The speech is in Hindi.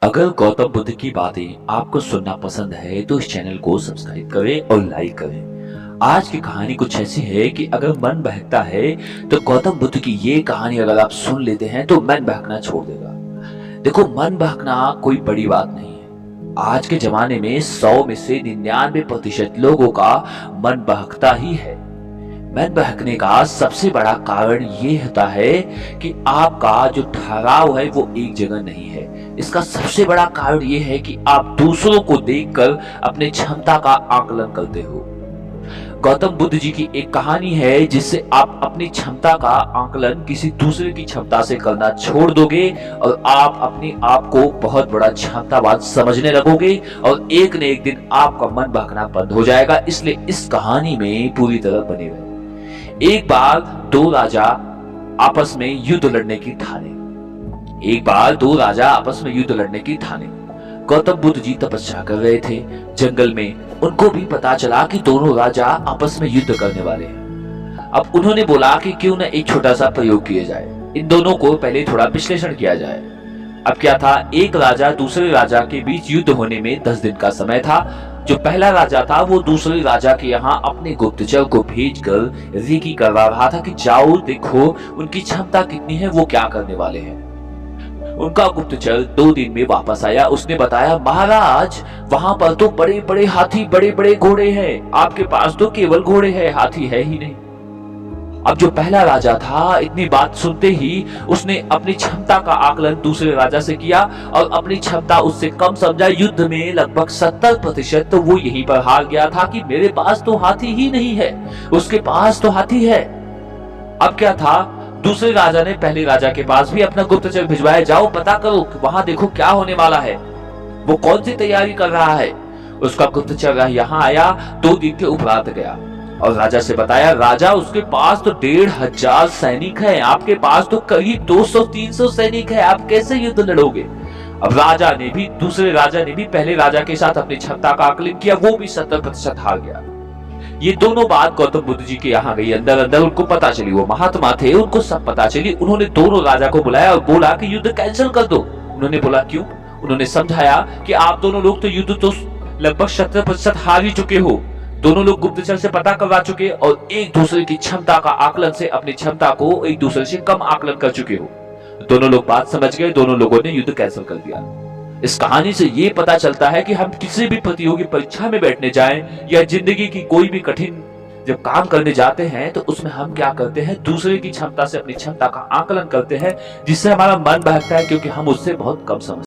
अगर गौतम बुद्ध की बातें आपको सुनना पसंद है तो इस चैनल को सब्सक्राइब करें और लाइक करें। आज की कहानी कुछ ऐसी है कि अगर मन बहकता है तो गौतम बुद्ध की ये कहानी अगर आप सुन लेते हैं तो मन बहकना छोड़ देगा। देखो, मन बहकना कोई बड़ी बात नहीं है। आज के जमाने में 100 में से 99% लोगों का मन बहकता ही है। मन बहकने का सबसे बड़ा कारण ये होता है कि आपका जो ठहराव है वो एक जगह नहीं है। इसका सबसे बड़ा कारण ये है कि आप दूसरों को देखकर अपने क्षमता का आकलन करते हो। गौतम बुद्ध जी की एक कहानी है जिससे आप अपनी क्षमता का आकलन किसी दूसरे की क्षमता से करना छोड़ दोगे और आप अपने आप को बहुत बड़ा क्षमतावान समझने लगोगे और एक न एक दिन आपका मन बहकना बंद हो जाएगा। इसलिए इस कहानी में पूरी तरह बने रहे। एक बार दो राजा आपस में युद्ध लड़ने की ठाने। गौतम बुद्ध जी तपस्या कर रहे थे जंगल में। उनको भी पता चला कि दोनों राजा आपस में युद्ध करने वाले हैं। अब उन्होंने बोला कि क्यों न एक छोटा सा प्रयोग किया जाए, इन दोनों को पहले थोड़ा विश्लेषण किया जाए। अब क्या था, एक राजा दूसरे राजा के बीच युद्ध होने में 10 दिन का समय था। जो पहला राजा था वो दूसरे राजा के यहाँ अपने गुप्तचर को भेजकर रेकी करवा रहा था कि जाओ देखो उनकी क्षमता कितनी है, वो क्या करने वाले हैं। उनका गुप्तचर 2 दिन में वापस आया। उसने बताया, महाराज वहां पर तो बड़े बड़े हाथी, बड़े बड़े घोड़े हैं, आपके पास तो केवल घोड़े हैं, हाथी है ही नहीं। अब जो पहला राजा था, इतनी बात सुनते ही उसने अपनी क्षमता का आकलन दूसरे राजा से किया और अपनी क्षमता उससे कम समझा। युद्ध में लगभग 70% तो वो यहीं पर हार गया था कि मेरे पास तो हाथी ही नहीं है, उसके पास तो हाथी है। अब क्या था, दूसरे राजा ने पहले राजा के पास भी अपना गुप्तचर भिजवाया, जाओ पता करो वहां देखो क्या होने वाला है, वो कौन सी तैयारी कर रहा है। उसका गुप्तचर यहाँ आया, 2 दिन के उपरांत गया और राजा से बताया, राजा उसके पास तो 1500 सैनिक हैं, आपके पास तो करीब 200-300 सैनिक हैं, आप कैसे युद्ध लड़ोगे। अब राजा ने भी, दूसरे राजा ने भी पहले राजा के साथ अपनी क्षमता का आकलन किया, वो भी 70% हार गया। ये दोनों बात गौतम बुद्ध जी के यहाँ गई, अंदर अंदर उनको पता चली। वो महात्मा थे, उनको सब पता चली। उन्होंने दोनों राजा को बुलाया और बोला कि युद्ध कैंसिल कर दो। उन्होंने बोला क्यों? उन्होंने समझाया कि आप दोनों लोग तो युद्ध तो लगभग 70% हार ही चुके हो, दोनों लोग गुप्तचर से पता करवा चुके और एक दूसरे की क्षमता का आकलन से अपनी क्षमता को एक दूसरे से कम आकलन कर चुके हो। दोनों लोग बात समझ गए, दोनों लोगों ने युद्ध कैंसिल कर दिया। इस कहानी से ये पता चलता है कि हम किसी भी प्रतियोगी परीक्षा में बैठने जाएं या जिंदगी की कोई भी कठिन जब काम करने जाते हैं तो उसमें हम क्या करते हैं, दूसरे की क्षमता से अपनी क्षमता का आकलन करते हैं, जिससे हमारा मन बहकता है क्योंकि हम उससे बहुत कम समझते हैं।